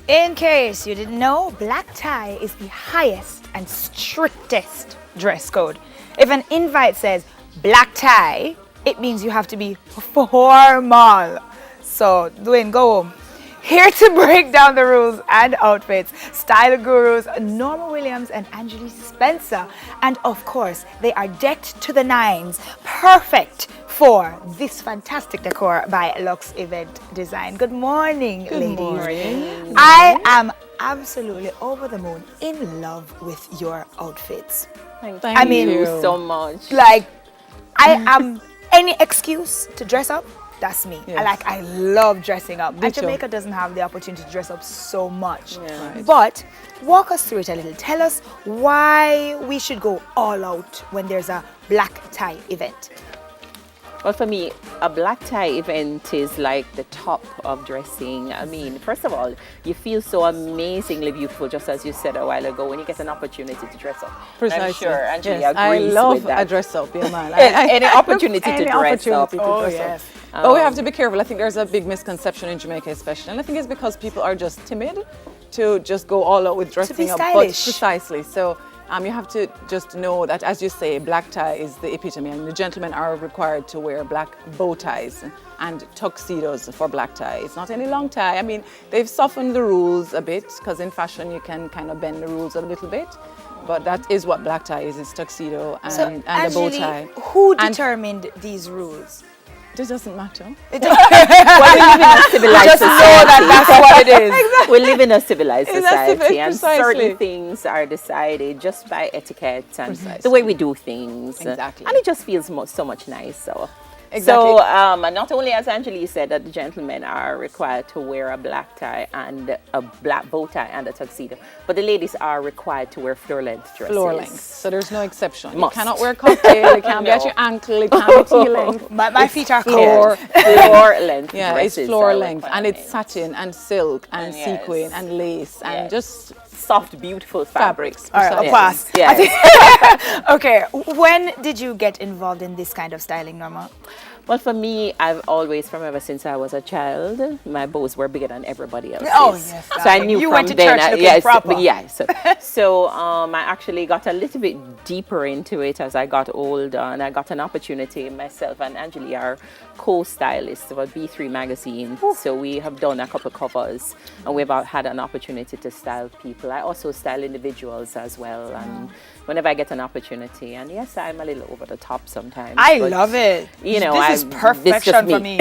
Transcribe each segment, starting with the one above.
In case you didn't know, black tie is the highest and strictest dress code. If an invite says black tie, it means you have to be formal. So, Dwayne, go home. Here to break down the rules and outfits, style gurus Norma Williams and Angeli Spencer. And of course, they are decked to the nines, perfect for this fantastic decor by Lux Event Design. Good morning, ladies. Good morning. I am absolutely over the moon, in love with your outfits. Thank you so much. Like, I am any excuse to dress up. That's me. Yes. I love dressing up. And too. Jamaica doesn't have the opportunity to dress up so much. Yeah. Right. But walk us through it a little. Tell us why we should go all out when there's a black tie event. Well, for me, a black tie event is like the top of dressing. I mean, first of all, you feel so amazingly beautiful, just as you said a while ago, when you get an opportunity to dress up. Precisely. I'm sure Angela Yes, I agrees love with that. a dress up, yeah, man. Any opportunity to Any dress up. opportunity to dress up. But we have to be careful. I think there's a big misconception in Jamaica, especially, and I think it's because people are just timid to just go all out with dressing up. stylish. But precisely. So you have to just know that, as you say, black tie is the epitome, and the gentlemen are required to wear black bow ties and tuxedos for black tie. It's not any long tie. I mean, they've softened the rules a bit, because in fashion you can kind of bend the rules a little bit. But that is what black tie is. It's tuxedo and a bow tie. Who And determined these rules? it doesn't matter. Well, we live in a civilized Just society. know that that's what it is. We live in a civilized society, and precisely. certain things are decided just by etiquette and Precisely. the way we do things. Exactly. And it just feels so much nicer. Exactly. So, and not only, as Angeli said, that the gentlemen are required to wear a black tie and a black bow tie and a tuxedo, but the ladies are required to wear floor-length dresses. Floor length. So there's no exception. Must. You cannot wear cocktail, it can't be at your ankle, it can't be T length. My feet are Floor. Floor-length Yeah, dresses. it's floor are length, and it's required. satin and silk and Yes. sequin and lace and Yes. just Soft, beautiful fabrics. All right, Yes. I'll pass. Yes. Okay, when did you get involved in this kind of styling, Norma? Well, for me, I've always, from ever since I was a child, my bows were bigger than everybody else's. Oh, yes, So I darling. knew You from went to then. church looking yes, proper. yes. So I actually got a little bit deeper into it as I got older, and I got an opportunity. Myself and Angeli are co-stylists of a B3 magazine. So we have done a couple covers, and we've had an opportunity to style people. I also style individuals as well, and whenever I get an opportunity, and yes, I'm a little over the top sometimes. I but, love it. You know, this is this perfection just for me.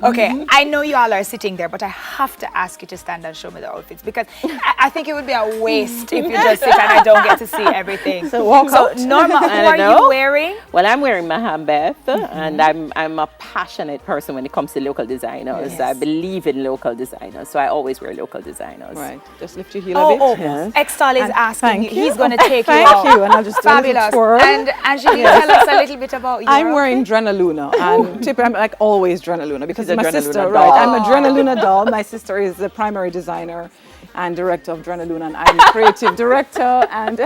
Okay, I know you all are sitting there, but I have to ask you to stand and show me the outfits, because I think it would be a waste if you just sit and I don't get to see everything. So walk out. Norma, who I are know. you wearing? Well, I'm wearing Mahambeth, and I'm a passionate person when it comes to local designers. Yes. I believe in local designers, so I always wear local designers. Right, just lift your heel a bit. Oh, Extol is And asking thank you. you. He's going to take you Thank out. you, and I'll just do a little Fabulous. twirl. And Angeli, tell us a little bit about you. I'm wearing Drenaluna, and I'm like always Drenaluna, because She's a my Drenaluna sister, doll. right? I'm a Drenaluna doll. My sister is the primary designer and director of Drenaluna, and I'm creative director. And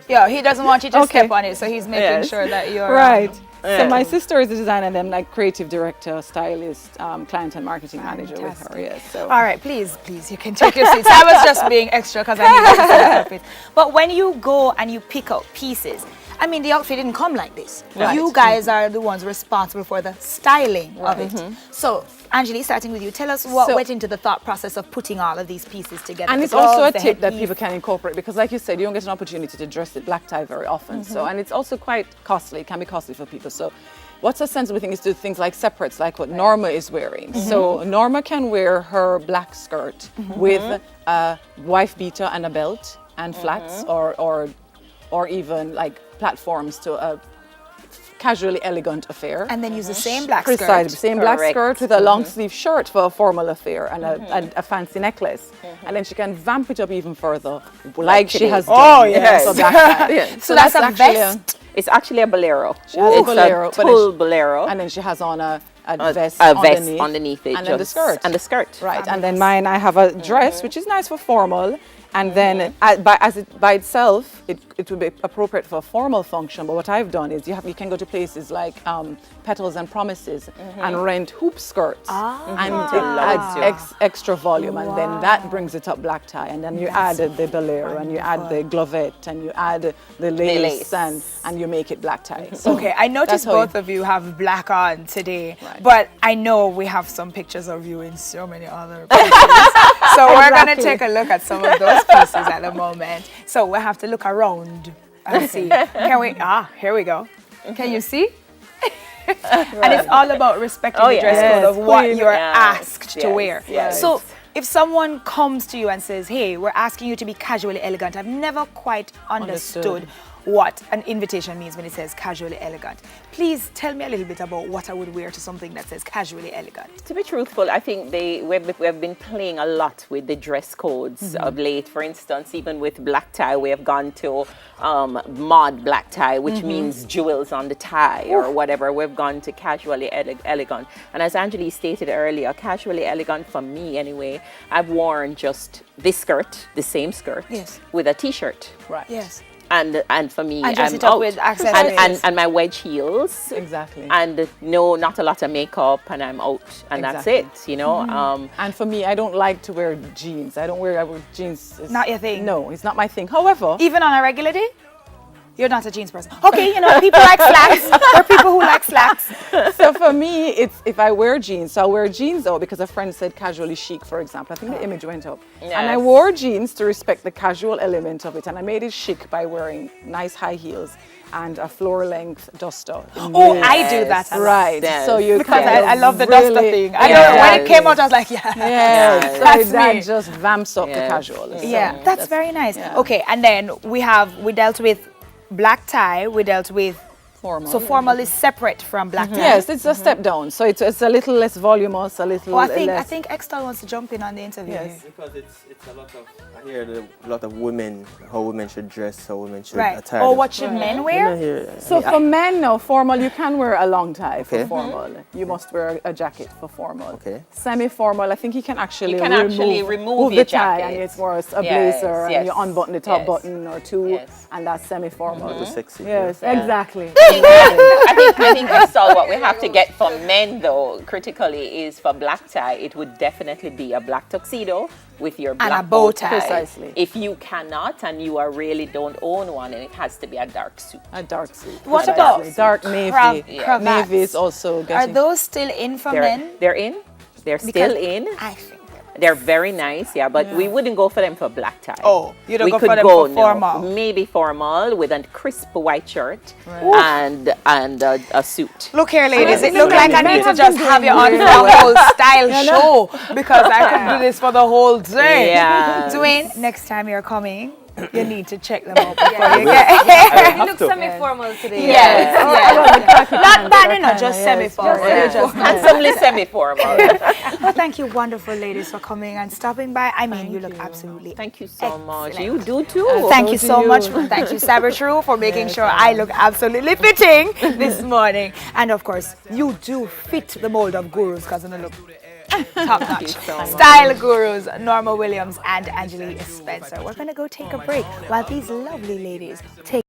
Yeah, he doesn't want you to Okay. step on it, so he's making Yes. sure that you're right. Yeah. So my sister is the designer, and I'm like creative director, stylist, client and marketing manager with her. Fantastic. Yes. So All right, please, you can take your seats. I was just being extra because I needed to see the outfit. But when you go and you pick out pieces, I mean, the outfit didn't come like this. Right. You guys are the ones responsible for the styling of it. So, Angeli, starting with you, tell us what So- went into the thought process of putting all of these pieces together. And it's Because also all a of the tip that headpiece- people can incorporate, because, like you said, you don't get an opportunity to dress it black tie very often. So, and it's also quite costly. It can be costly for people. So, what's a sensible thing is to do things like separates, like what Norma is wearing. So, Norma can wear her black skirt with a wife beater and a belt and flats, or even like platforms to casually elegant affair. And then use the same black skirt. Precisely, same black Correct. skirt with a long sleeve shirt for a formal affair and a fancy necklace. And then she can vamp it up even further, like she today. has done. Oh, yes. for black tie. Yeah. So that's a actually vest? It's actually a bolero. She has a bolero, a but then tulle bolero. and then she has on a a vest vest underneath it. and then the skirt. And the skirt. Right, and then mine, I have a dress, which is nice for formal. And then by itself, it would be appropriate for a formal function. But what I've done is you can go to places like Petals and Promises and rent hoop skirts. And it adds extra volume. And then that brings it up black tie. And then you add the bolero and you add the glovette and you add the lace. And you make it black tie. So Okay, I noticed that's how both of you have black on today, but I know we have some pictures of you in so many other places. So we're going to take a look at some of those pieces at the moment. So we have to look around and see. Can we? Here we go. Can you see? And it's all about respecting the dress code of what you're asked to wear. Yes. So if someone comes to you and says, hey, we're asking you to be casually elegant, I've never quite understood what an invitation means when it says casually elegant. Please tell me a little bit about what I would wear to something that says casually elegant. To be truthful, I think we've been playing a lot with the dress codes of late. For instance, even with black tie, we have gone to mod black tie, which means jewels on the tie or whatever. We've gone to casually elegant. And as Angeli stated earlier, casually elegant for me anyway, I've worn just this skirt, the same skirt, with a t-shirt. Right. Yes. And for me, And dress I'm it up out. with accessories. And my wedge heels. Exactly. And no, not a lot of makeup, and I'm out. And that's it, you know. And for me, I don't like to wear jeans. I wear jeans. Not your thing? No, it's not my thing. However, Even on a regular day? You're not a jeans person. Okay, you know, people like slacks. There are people who like slacks. so for me, it's if I wear jeans, so I wear jeans out because a friend said casually chic, for example. I think the image went up. And I Yes. wore jeans to respect the casual element of it. And I made it chic by wearing nice high heels and a floor length duster. Oh, I do that a lot. Right. Yes. So you Because kind I of love the really- duster thing. I Yeah. know when it came out, I was like, yeah. Yes. So That's that me. just vamps up the Yes. casual. So Yeah, that's very nice. yeah. Okay, and then we dealt with black tie, we dealt with formal. so formal is separate from black tie. Yes, it's a step down. So it's a little less voluminous, a little Oh, I less. think Extal wants to jump in on the interview. Yes. here. Because it's a lot of, I hear a lot of women, how women should dress, how women should Right. attire. Or them. what should men I wear? hear, So for men now, formal, you can wear a long tie for Okay. formal. You must wear a jacket for formal. Okay. Semi-formal, I think you can actually remove the your tie jacket. and it's more a Yes, blazer and yes. you unbutton the top Yes. button or two Yes. and that's semi-formal. Too sexy. Yes, exactly. I think that's all what we have to get for men though, critically, is for black tie, it would definitely be a black tuxedo with your black a bow tie. Precisely. If you cannot and you are really don't own one, and it has to be a dark suit. A dark suit. What Precisely. about dark navy? cravats? Navy is also Are getting. those still in for men? They're in. They're Because still in. I think They're very nice, yeah, but we wouldn't go for them for black tie. Oh, you don't we go could for them go, for formal. No, maybe formal with a crisp white shirt and a suit. Look here, ladies. It Men looked like I have need to been just have you on doing for a whole style show because I could do this for the whole day. Yes. Dwayne, next time you're coming, you need to check them out before you get here. You look semi-formal today. Yes. Not bad, you know, just semi-formal. Handsomely semi-formal. Well, thank you, wonderful ladies, for coming and stopping by. I mean, you look absolutely Thank you so much. excellent. You do too. Thank you so much. Thank you, Sabatru, for making sure I look absolutely fitting this morning. And of course, you do fit the mold of gurus because I look top notch. so much. Style gurus, Norma Williams and Angelique Spencer. We're going to go take a break while these lovely ladies take